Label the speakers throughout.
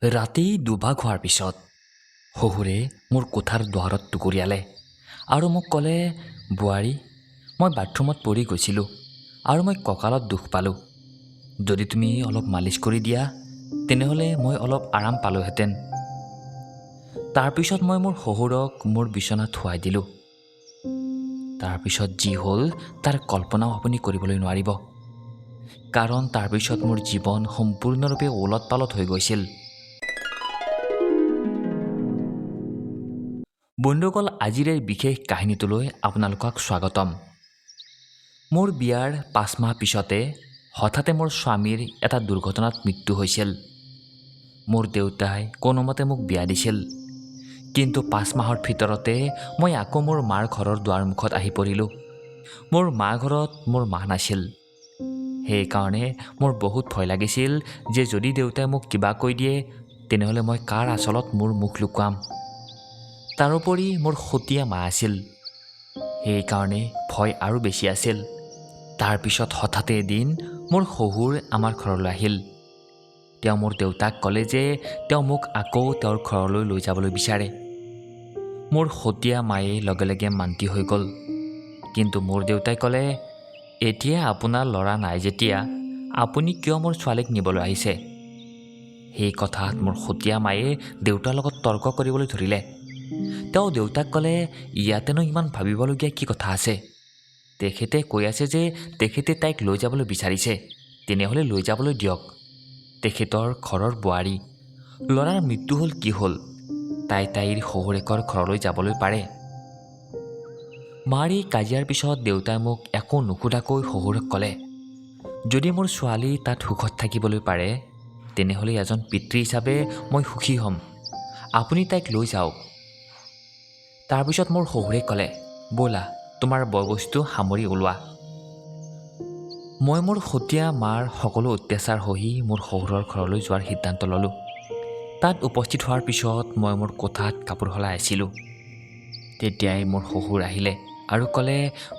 Speaker 1: ৰাতি দুভাগ হোৱাৰ পিছত শহুৰে মোৰ কোঠাৰ দুৱাৰত টুকুৰিয়ালে আৰু মোক ক'লে, বোৱাৰী, মই বাথৰুমত পৰি গৈছিলোঁ আৰু মই কঁকালত দুখ পালোঁ। যদি তুমি অলপ মালিচ কৰি দিয়া তেনেহ'লে মই অলপ আৰাম পালোহেঁতেন। তাৰপিছত মই মোৰ শহুৰক মোৰ বিচনাত শুৱাই দিলোঁ। তাৰপিছত যি হ'ল তাৰ কল্পনাও আপুনি কৰিবলৈ নোৱাৰিব, কাৰণ তাৰপিছত মোৰ জীৱন সম্পূৰ্ণৰূপে ওলট পালট হৈ গৈছিল। বন্ধুসকল, আজিৰ এই বিশেষ কাহিনীটোলৈ আপোনালোকক স্বাগতম। মোৰ বিয়াৰ 5 মাহ পিছতে হঠাতে মোৰ স্বামীৰ এটা দুৰ্ঘটনাত মৃত্যু হৈছিল। মোৰ দেউতাই কোনোমতে মোক বিয়া দিছিল, কিন্তু 5 মাহৰ ভিতৰতে মই আকৌ মোৰ মাৰ ঘৰৰ দুৱাৰমুখত আহি পৰিলোঁ। মোৰ মা ঘৰত মোৰ মা নাছিল। সেইকাৰণে মোৰ বহুত ভয় লাগিছিল যে যদি দেউতাই মোক কিবা কৈ দিয়ে তেনেহ'লে মই কাৰ আচলত মোৰ মুখ লুকুৱাম। তাৰোপৰি মোৰ সতীয়া মা আছিল, সেইকাৰণে ভয় আৰু বেছি আছিল। তাৰপিছত হঠাতে এদিন মোৰ শহুৰ আমাৰ ঘৰলৈ আহিল। তেওঁ মোৰ দেউতাক ক'লে যে তেওঁ মোক আকৌ তেওঁৰ ঘৰলৈ লৈ যাবলৈ বিচাৰে। মোৰ সতীয়া মায়ে লগে লগে মান্তি হৈ গ'ল, কিন্তু মোৰ দেউতাই ক'লে, এতিয়া আপোনাৰ ল'ৰা নাই যেতিয়া আপুনি কিয় মোৰ ছোৱালীক নিবলৈ আহিছে? সেই কথাত মোৰ সতীয়া মায়ে দেউতাৰ লগত তৰ্ক কৰিবলৈ ধৰিলে। তেওঁ দেউতাক ক'লে, ইয়াতেনো ইমান ভাবিবলগীয়া কি কথা আছে? তেখেতে কৈ আছে যে তেখেতে তাইক লৈ যাবলৈ বিচাৰিছে, তেনেহ'লে লৈ যাবলৈ দিয়ক। তেখেতৰ ঘৰৰ বোৱাৰী, ল'ৰাৰ মৃত্যু হ'ল কি হ'ল, তাইৰ শহুৰেকৰ ঘৰলৈ যাবলৈ পাৰে। মাৰ এই কাজিয়াৰ পিছত দেউতাই মোক একো নুসুধাকৈ শহুৰক ক'লে, যদি মোৰ ছোৱালী তাত সুখত থাকিবলৈ পাৰে তেনেহ'লে এজন পিতৃ হিচাপে মই সুখী হ'ম। আপুনি তাইক লৈ যাওক। তাৰপিছত মোৰ শহুৰে ক'লে, ব'লা তোমাৰ বয়-বস্তু সামৰি ওলোৱা। মই মোৰ সতীয়া মাৰ সকলো অত্যাচাৰ সহি মোৰ শহুৰৰ ঘৰলৈ যোৱাৰ সিদ্ধান্ত ল'লোঁ। তাত উপস্থিত হোৱাৰ পিছত মই মোৰ কোঠাত কাপোৰ সলাই আছিলোঁ। তেতিয়াই মোৰ শহুৰ আহিলে আৰু ক'লে,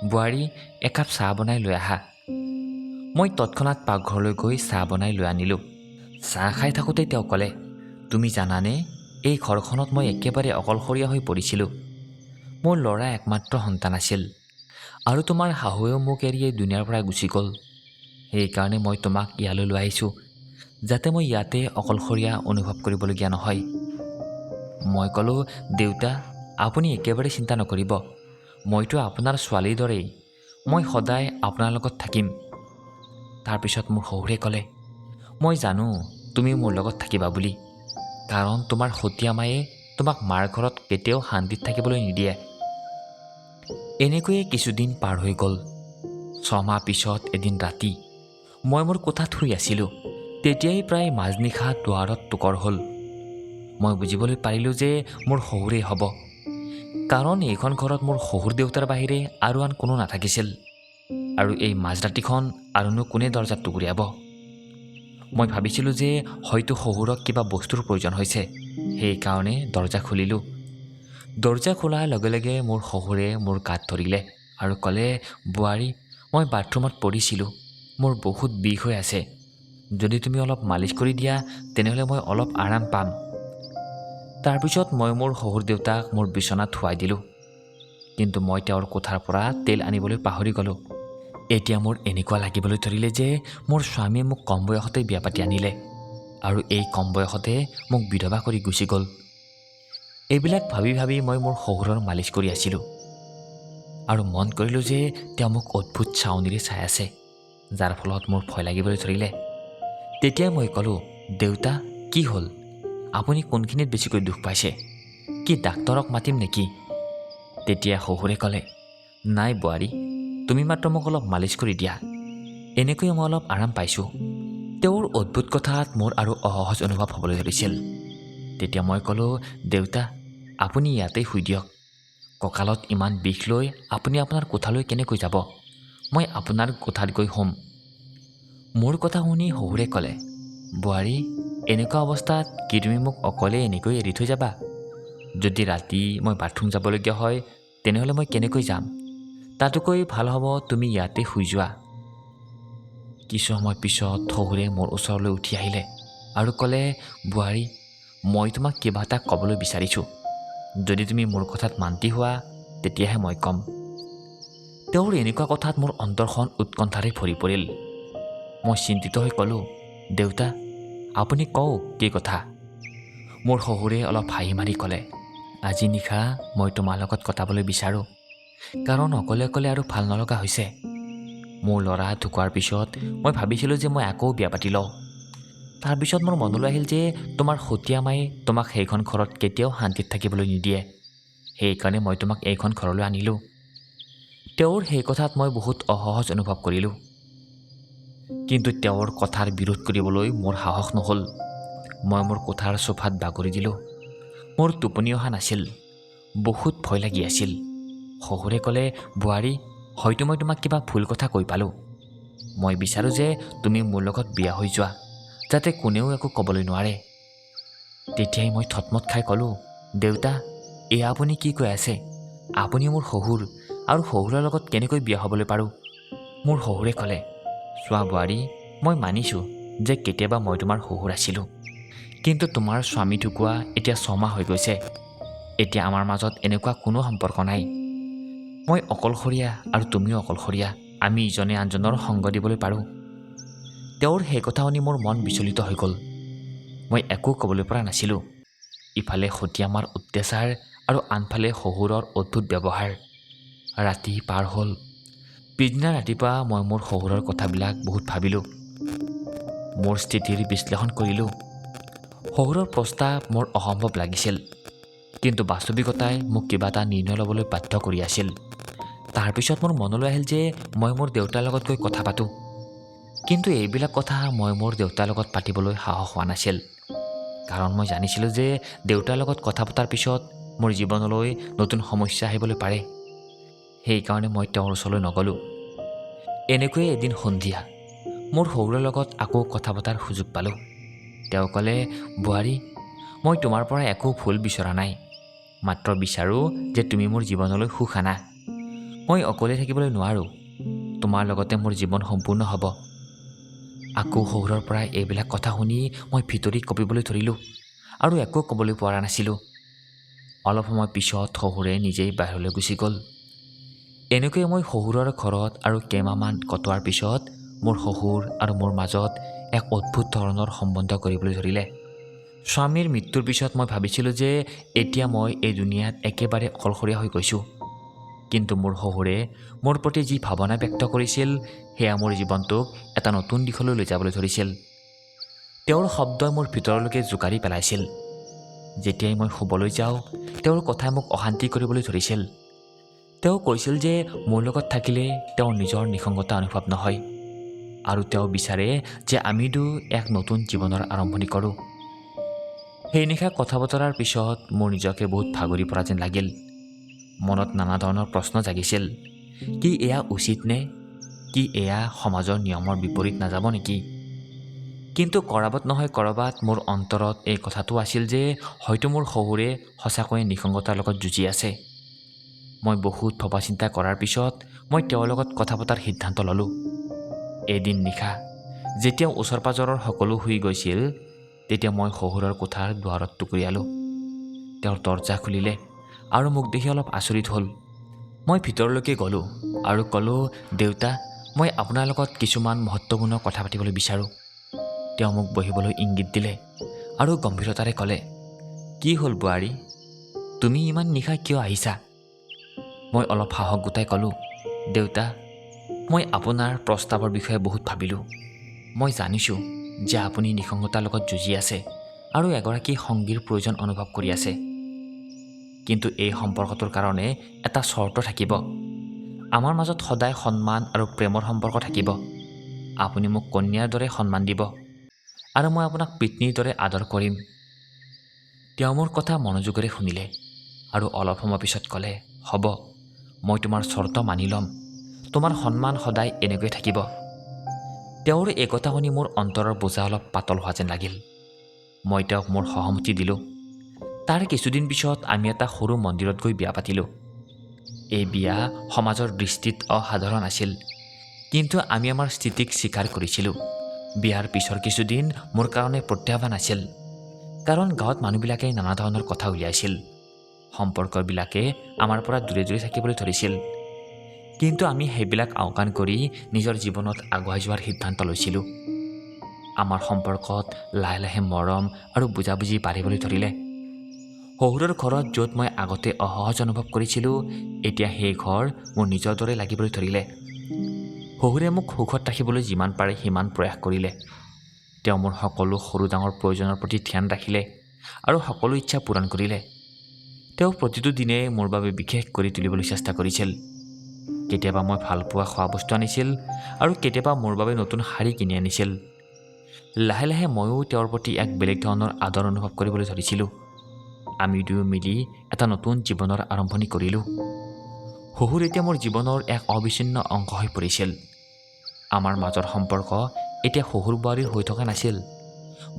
Speaker 1: বোৱাৰী, একাপ চাহ বনাই লৈ আহা। মই তৎক্ষণাত পাকঘৰলৈ গৈ চাহ বনাই লৈ আনিলোঁ। চাহ খাই থাকোঁতে তেওঁ ক'লে, তুমি জানানে, এই ঘৰখনত মই একেবাৰে অকলশৰীয়া হৈ পৰিছিলোঁ। মোৰ ল'ৰা একমাত্ৰ সন্তান আছিল আৰু তোমাৰ শাহুৱেও মোক এৰি এই দুনিয়াৰ পৰা গুচি গ'ল। সেইকাৰণে মই তোমাক ইয়ালৈ লৈ আহিছোঁ, যাতে মই ইয়াতে অকলশৰীয়া অনুভৱ কৰিবলগীয়া নহয়। মই ক'লোঁ, দেউতা, আপুনি একেবাৰে চিন্তা নকৰিব, মইতো আপোনাৰ ছোৱালীৰ দৰেই, মই সদায় আপোনাৰ লগত থাকিম। তাৰপিছত মোৰ শহুৰে ক'লে, মই জানো তুমি মোৰ লগত থাকিবা বুলি, কাৰণ তোমাৰ সতীয়া মায়ে তোমাক মাৰ ঘৰত কেতিয়াও শান্তিত থাকিবলৈ নিদিয়ে। এনেকৈয়ে কিছুদিন পাৰ হৈ গ'ল। 6 মাহ পিছত এদিন ৰাতি মই মোৰ কোঠাত শুই আছিলোঁ। তেতিয়াই প্ৰায় মাজনিশা দুৱাৰত টোকৰ হ'ল। মই বুজিবলৈ পাৰিলোঁ যে মোৰ শহুৰেই হ'ব, কাৰণ এইখন ঘৰত মোৰ শহুৰ দেউতাৰ বাহিৰে আৰু আন কোনো নাথাকিছিল। আৰু এই মাজৰাতিখন আৰুনো কোনে দৰজাত টুকুৰিয়াব? মই ভাবিছিলোঁ যে হয়তো শহুৰক কিবা বস্তুৰ প্ৰয়োজন হৈছে, সেইকাৰণে দৰজা খুলিলোঁ। দৰজা খোলাৰ লগে লগে মোৰ শহুৰে মোৰ গাত ধৰিলে আৰু ক'লে, বোৱাৰী, মই বাথৰুমত পৰিছিলোঁ, মোৰ বহুত বিষ হৈ আছে। যদি তুমি অলপ মালিচ কৰি দিয়া তেনেহ'লে মই অলপ আৰাম পাম। তাৰপিছত মই মোৰ শহুৰ দেউতাক মোৰ বিচনাত শুৱাই দিলোঁ, কিন্তু মই তেওঁৰ কোঠাৰ পৰা তেল আনিবলৈ পাহৰি গ'লোঁ। এতিয়া মোৰ এনেকুৱা লাগিবলৈ ধৰিলে যে মোৰ স্বামীয়ে মোক কম বয়সতে বিয়া পাতি আনিলে আৰু এই কম বয়সতে মোক বিধৱা কৰি গুচি গ'ল। এইবিলাক ভাবি ভাবি মই মোৰ শহুৰৰ মালিচ কৰি আছিলোঁ আৰু মন কৰিলোঁ যে তেওঁ মোক অদ্ভুত চাৱনিৰে চাই আছে, যাৰ ফলত মোৰ ভয় লাগিবলৈ ধৰিলে। তেতিয়াই মই ক'লোঁ, দেউতা, কি হ'ল? আপুনি কোনখিনিত বেছিকৈ দুখ পাইছে? কি ডাক্তৰক মাতিম নেকি? তেতিয়া শহুৰে ক'লে, নাই বোৱাৰী, তুমি মাত্ৰ মোক অলপ মালিচ কৰি দিয়া, এনেকৈ মই অলপ আৰাম পাইছোঁ। তেওঁৰ অদ্ভুত কথাত মোৰ আৰু অসহজ অনুভৱ হ'বলৈ ধৰিছিল। তেতিয়া মই ক'লোঁ, দেউতা, আপুনি ইয়াতেই শুই দিয়ক। কঁকালত ইমান বিষ লৈ আপুনি আপোনাৰ কোঠালৈ কেনেকৈ যাব? মই আপোনাৰ কোঠাত গৈ শুম। মোৰ কথা শুনি শহুৰে ক'লে, বোৱাৰী, এনেকুৱা অৱস্থাত কি তুমি মোক অকলে এনেকৈ এৰি থৈ যাবা? যদি ৰাতি মই বাথৰুম যাবলগীয়া হয় তেনেহ'লে মই কেনেকৈ যাম? তাতোকৈ ভাল হ'ব তুমি ইয়াতে শুই যোৱা। কিছু সময় পিছত শহুৰে মোৰ ওচৰলৈ উঠি আহিলে আৰু ক'লে, বোৱাৰী, মই তোমাক কিবা এটা ক'বলৈ বিচাৰিছোঁ। যদি তুমি মোৰ কথাত মান্তি হোৱা তেতিয়াহে মই ক'ম। তেওঁৰ এনেকুৱা কথাত মোৰ অন্তৰখন উৎকণ্ঠাৰে ভৰি পৰিল। মই চিন্তিত হৈ ক'লোঁ, দেউতা, আপুনি কওক কি কথা। মোৰ শহুৰে অলপ হাঁহি মাৰি ক'লে, আজি নিশা মই তোমাৰ লগত কটাবলৈ বিচাৰোঁ, কাৰণ অকলে অকলে আৰু ভাল নলগা হৈছে। মোৰ ল'ৰা ঢুকোৱাৰ পিছত মই ভাবিছিলোঁ যে মই আকৌ বিয়া পাতি লওঁ। তাৰপিছত মোৰ মনলৈ আহিল যে তোমাৰ সতীয়া মায়ে তোমাক সেইখন ঘৰত কেতিয়াও শান্তিত থাকিবলৈ নিদিয়ে। সেইকাৰণে মই তোমাক এইখন ঘৰলৈ আনিলোঁ। তেওঁৰ সেই কথাত মই বহুত অসহজ অনুভৱ কৰিলোঁ। কিন্তু তেওঁৰ কথাৰ বিৰোধ কৰিবলৈ মোৰ সাহস নহ'ল। মই মোৰ কোঠাৰ চোফাত বাগৰি দিলোঁ। মোৰ টোপনি অহা নাছিল, বহুত ভয় লাগি আছিল। শহুৰে ক'লে, বোৱাৰী, হয়তো মই তোমাক কিবা ভুল কথা কৈ পালোঁ। মই বিচাৰোঁ যে তুমি মোৰ লগত বিয়া হৈ যোৱা, যাতে কোনেও একো ক'বলৈ নোৱাৰে। তেতিয়াই মই থতমত খাই ক'লোঁ, দেউতা, এয়া আপুনি কি কৈ আছে? আপুনি মোৰ শহুৰ, আৰু শহুৰৰ লগত কেনেকৈ বিয়া হ'বলৈ পাৰোঁ? মোৰ শহুৰে ক'লে, চোৱা বোৱাৰী, মই মানিছোঁ যে কেতিয়াবা মই তোমাৰ শহুৰ আছিলোঁ। কিন্তু তোমাৰ স্বামী ঢুকুৱা এতিয়া 6 মাহ হৈ গৈছে। এতিয়া আমাৰ মাজত এনেকুৱা কোনো সম্পৰ্ক নাই। মই অকলশৰীয়া আৰু তুমিও অকলশৰীয়া। আমি ইজনে আনজনৰ সংগ দিবলৈ পাৰোঁ। তেওঁৰ সেই কথা শুনি মোৰ মন বিচলিত হৈ গ'ল। মই একো ক'বলৈ পৰা নাছিলোঁ। ইফালে সতীয়ামাৰ অত্যাচাৰ আৰু আনফালে শহুৰৰ অদ্ভুত ব্যৱহাৰ। ৰাতি পাৰ হ'ল। পিছদিনা ৰাতিপুৱা মই মোৰ শহুৰৰ কথাবিলাক বহুত ভাবিলোঁ। মোৰ স্থিতিৰ বিশ্লেষণ কৰিলোঁ। শহুৰৰ প্ৰস্তাৱ মোৰ অসম্ভৱ লাগিছিল, কিন্তু বাস্তৱিকতাই মোক কিবা এটা নিৰ্ণয় ল'বলৈ বাধ্য কৰি আছিল। তাৰপিছত মোৰ মনলৈ আহিল যে মই মোৰ দেউতাৰ লগত গৈ কথা পাতোঁ। কিন্তু এইবিলাক কথা মই মোৰ দেউতাৰ লগত পাতিবলৈ সাহস হোৱা নাছিল, কাৰণ মই জানিছিলোঁ যে দেউতাৰ লগত কথা পতাৰ পিছত মোৰ জীৱনলৈ নতুন সমস্যা আহিবলৈ পাৰে। সেইকাৰণে মই তেওঁৰ ওচৰলৈ নগ'লোঁ। এনেকৈয়ে এদিন সন্ধিয়া মোৰ শহুৰৰ লগত আকৌ কথা পতাৰ সুযোগ পালোঁ। তেওঁ ক'লে, বোৱাৰী, মই তোমাৰ পৰা একো ভুল বিচৰা নাই, মাত্ৰ বিচাৰোঁ যে তুমি মোৰ জীৱনলৈ সুখ আনা। মই অকলে থাকিবলৈ নোৱাৰোঁ, তোমাৰ লগতে মোৰ জীৱন সম্পূৰ্ণ হ'ব। আকৌ শহুৰৰ পৰা এইবিলাক কথা শুনি মই ভিতৰি কঁপিবলৈ ধৰিলোঁ আৰু একো ক'বলৈ পৰা নাছিলোঁ। অলপ সময় পিছত শহুৰে নিজেই বাহিৰলৈ গুচি গ'ল। এনেকৈয়ে মই শহুৰৰ ঘৰত আৰু কেইমাহমান কটোৱাৰ পিছত মোৰ শহুৰ আৰু মোৰ মাজত এক অদ্ভুত ধৰণৰ সম্বন্ধ কৰিবলৈ ধৰিলে। স্বামীৰ মৃত্যুৰ পিছত মই ভাবিছিলোঁ যে এতিয়া মই এই দুনিয়াত একেবাৰে অকলশৰীয়া হৈ গৈছোঁ। কিন্তু মোৰ শহুৰে মোৰ প্ৰতি যি ভাৱনা ব্যক্ত কৰিছিল, সেয়া মোৰ জীৱনটোক এটা নতুন দিশলৈ লৈ যাবলৈ ধৰিছিল। তেওঁৰ শব্দই মোৰ ভিতৰলৈকে জোকাৰি পেলাইছিল। যেতিয়াই মই শুবলৈ যাওঁ, তেওঁৰ কথাই মোক অশান্তি কৰিবলৈ ধৰিছিল। তেওঁ কৈছিল যে মোৰ লগত থাকিলে তেওঁৰ নিজৰ নিসংগতা অনুভৱ নহয়, আৰু তেওঁ বিচাৰে যে আমি দুয়ো এক নতুন জীৱনৰ আৰম্ভণি কৰোঁ। সেই নিশা কথা বতৰাৰ পিছত মোৰ নিজকে বহুত ভাগৰি পৰা যেন লাগিল। মনত নানা ধৰণৰ প্ৰশ্ন জাগিছিল। কি এয়া উচিত নে? কি এয়া সমাজৰ নিয়মৰ বিপৰীত নাযাব নেকি? কিন্তু ক'ৰবাত নহয় ক'ৰবাত মোৰ অন্তৰত এই কথাটো আছিল যে হয়তো মোৰ শহুৰে সঁচাকৈয়ে নিসংগতাৰ লগত যুঁজি আছে। মই বহুত ভবা চিন্তা কৰাৰ পিছত মই তেওঁৰ লগত কথা পতাৰ সিদ্ধান্ত ল'লোঁ। এদিন নিশা যেতিয়া ওচৰ পাজৰৰ সকলো শুই গৈছিল, তেতিয়া মই শহুৰৰ কোঠাৰ দুৱাৰত টুকুৰিয়ালোঁ। তেওঁৰ দৰজা খুলিলে আৰু মোক দেখি অলপ আচৰিত হ'ল। মই ভিতৰলৈকে গ'লোঁ আৰু ক'লোঁ, দেউতা, মই আপোনাৰ লগত কিছুমান মহত্বপূৰ্ণ কথা পাতিবলৈ বিচাৰোঁ। তেওঁ মোক বহিবলৈ ইংগিত দিলে আৰু গম্ভীৰতাৰে ক'লে, কি হ'ল বোৱাৰী, তুমি ইমান নিশা কিয় আহিছা? মই অলপ সাহস গোটাই ক'লোঁ, দেউতা, মই আপোনাৰ প্ৰস্তাৱৰ বিষয়ে বহুত ভাবিলোঁ। মই জানিছোঁ যে আপুনি নিসংগতাৰ লগত যুঁজি আছে আৰু এগৰাকী সংগীৰ প্ৰয়োজন অনুভৱ কৰি আছে। কিন্তু এই সম্পৰ্কটোৰ কাৰণে এটা চৰ্ত থাকিব। আমাৰ মাজত সদায় সন্মান আৰু প্ৰেমৰ সম্পৰ্ক থাকিব। আপুনি মোক কন্যাৰ দৰে সন্মান দিব আৰু মই আপোনাক পিতনীৰ দৰে আদৰ কৰিম। তেওঁ মোৰ কথা মনোযোগেৰে শুনিলে আৰু অলপ সময় পিছত ক'লে, হ'ব, মই তোমাৰ চৰ্ত মানি ল'ম। তোমাৰ সন্মান সদায় এনেকৈ থাকিব। তেওঁৰ এই কথা শুনি মোৰ অন্তৰৰ বোজা অলপ পাতল হোৱা যেন লাগিল। মই তেওঁক মোৰ সহমতি দিলোঁ। তাৰ কিছুদিন পিছত আমি এটা সৰু মন্দিৰত গৈ বিয়া পাতিলোঁ। এই বিয়া সমাজৰ দৃষ্টিত অসাধাৰণ আছিল, কিন্তু আমি আমাৰ স্থিতিক স্বীকাৰ কৰিছিলোঁ। বিয়াৰ পিছৰ কিছুদিন মোৰ কাৰণে প্ৰত্যাহ্বান আছিল। কাৰণ গাঁৱত মানুহবিলাকে নানা ধৰণৰ কথা উলিয়াইছিল। সম্পৰ্কবিলাকে আমাৰ পৰা দূৰে দূৰে থাকিবলৈ ধৰিছিল। কিন্তু আমি সেইবিলাক আওকাণ কৰি নিজৰ জীৱনত আগুৱাই যোৱাৰ সিদ্ধান্ত লৈছিলোঁ। আমাৰ সম্পৰ্কত লাহে লাহে মৰম আৰু বুজাবুজি বাঢ়িবলৈ ধৰিলে। শহুৰৰ ঘৰত য'ত মই আগতে অসহজ অনুভৱ কৰিছিলোঁ, এতিয়া সেই ঘৰ মোৰ নিজৰ দৰে লাগিবলৈ ধৰিলে। শহুৰে মোক সুখত ৰাখিবলৈ যিমান পাৰে সিমান প্ৰয়াস কৰিলে। তেওঁ মোৰ সকলো সৰু ডাঙৰ প্ৰয়োজনৰ প্ৰতি ধ্যান ৰাখিলে আৰু সকলো ইচ্ছা পূৰণ কৰিলে। তেওঁ প্ৰতিটো দিনে মোৰ বাবে বিশেষ কৰি তুলিবলৈ চেষ্টা কৰিছিল। কেতিয়াবা মই ভালপোৱা খোৱা বস্তু আনিছিল আৰু কেতিয়াবা মোৰ বাবে নতুন শাৰী কিনি আনিছিল। লাহে লাহে ময়ো তেওঁৰ প্ৰতি এক বেলেগ ধৰণৰ আদৰ অনুভৱ কৰিবলৈ ধৰিছিলোঁ। আমি দুয়ো মিলি এটা নতুন জীৱনৰ আৰম্ভণি কৰিলোঁ। শহুৰ এতিয়া মোৰ জীৱনৰ এক অবিচ্ছিন্ন অংশ হৈ পৰিছিল। আমাৰ মাজৰ সম্পৰ্ক এতিয়া শহুৰ বোৱাৰীৰ হৈ থকা নাছিল,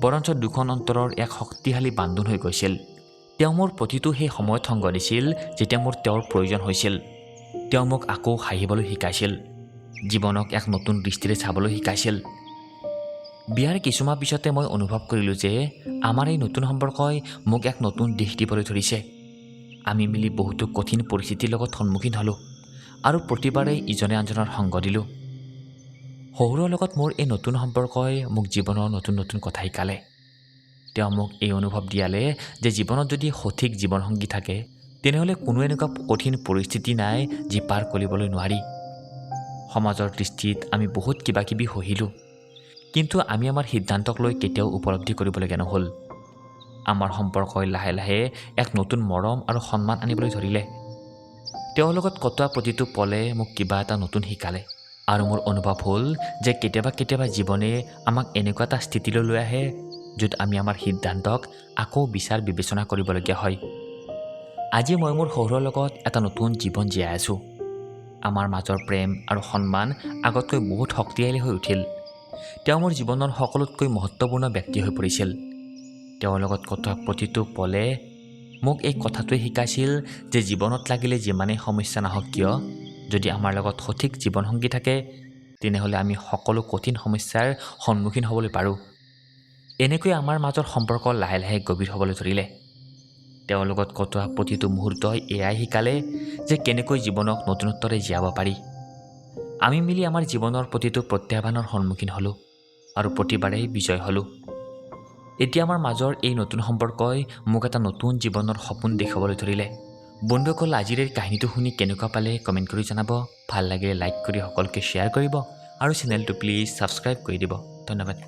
Speaker 1: বৰঞ্চ দুখন অন্তৰৰ এক শক্তিশালী বান্ধোন হৈ গৈছিল। তেওঁ মোৰ প্ৰতিটো সেই সময়ত সংগ দিছিল যেতিয়া মোৰ তেওঁৰ প্ৰয়োজন হৈছিল। তেওঁ মোক আকৌ হাঁহিবলৈ শিকাইছিল, জীৱনক এক নতুন দৃষ্টিৰে চাবলৈ শিকাইছিল। বিয়াৰ কিছুমাহ পিছতে মই অনুভৱ কৰিলোঁ যে আমাৰ এই নতুন সম্পৰ্কই মোক এক নতুন দিশ দিবলৈ ধৰিছে। আমি মিলি বহুতো কঠিন পৰিস্থিতিৰ লগত সন্মুখীন হ'লোঁ আৰু প্ৰতিবাৰেই ইজনে আনজনৰ সংগ দিলোঁ। শহুৰৰ লগত মোৰ এই নতুন সম্পৰ্কই মোক জীৱনৰ নতুন নতুন কথা শিকালে। তেওঁ মোক এই অনুভৱ দিয়ালে যে জীৱনত যদি সঠিক জীৱনসংগী থাকে, তেনেহ'লে কোনো এনেকুৱা কঠিন পৰিস্থিতি নাই যি পাৰ কৰিবলৈ নোৱাৰি। সমাজৰ দৃষ্টিত আমি বহুত কিবা কিবি সহিলোঁ, কিন্তু আমি আমাৰ সিদ্ধান্তক লৈ কেতিয়াও উপলব্ধি কৰিবলগীয়া নহ'ল। আমাৰ সম্পৰ্কই লাহে লাহে এক নতুন মৰম আৰু সন্মান আনিবলৈ ধৰিলে। তেওঁৰ লগত কটোৱা প্ৰতিটো পলে মোক কিবা এটা নতুন শিকালে আৰু মোৰ অনুভৱ হ'ল যে কেতিয়াবা কেতিয়াবা জীৱনে আমাক এনেকুৱা এটা স্থিতিলৈ লৈ আহে য'ত আমি আমাৰ সিদ্ধান্তক আকৌ বিচাৰ বিবেচনা কৰিবলগীয়া হয়। আজি মই মোৰ শহুৰৰ লগত এটা নতুন জীৱন জীয়াই আছোঁ। আমাৰ মাজৰ প্ৰেম আৰু সন্মান আগতকৈ বহুত শক্তিশালী হৈ উঠিল। তেওঁ মোৰ জীৱনৰ সকলোতকৈ মহত্বপূৰ্ণ ব্যক্তি হৈ পৰিছিল। তেওঁৰ লগত কটোৱা প্ৰতিটো পলে মোক এই কথাটোৱে শিকাইছিল যে জীৱনত লাগিলে যিমানেই সমস্যা নাহক কিয়, যদি আমাৰ লগত সঠিক জীৱনসংগী থাকে, তেনেহ'লে আমি সকলো কঠিন সমস্যাৰ সন্মুখীন হ'বলৈ পাৰোঁ। এনেকৈ আমাৰ মাজৰ সম্পৰ্ক লাহে লাহে গভীৰ হ'বলৈ ধৰিলে। তেওঁৰ লগত কটোৱা প্ৰতিটো মুহূৰ্তই এয়াই শিকালে যে কেনেকৈ জীৱনক নতুনত্বৰে জীয়াব পাৰি। আমি মিলি আমাৰ জীৱনৰ প্ৰতিটো প্ৰত্যাহ্বানৰ সন্মুখীন হ'লোঁ আৰু প্ৰতিবাৰেই বিজয় হ'লোঁ। এতিয়া আমাৰ মাজৰ এই নতুন সম্পৰ্কই মোক এটা নতুন জীৱনৰ সপোন দেখুৱাবলৈ ধৰিলে। বন্ধুসকল, আজিৰ এই কাহিনীটো শুনি কেনেকুৱা পালে কমেণ্ট কৰি জনাব। ভাল লাগিলে লাইক কৰি সকলোকে শ্বেয়াৰ কৰিব আৰু চেনেলটো প্লিজ ছাবস্ক্ৰাইব কৰি দিব। ধন্যবাদ।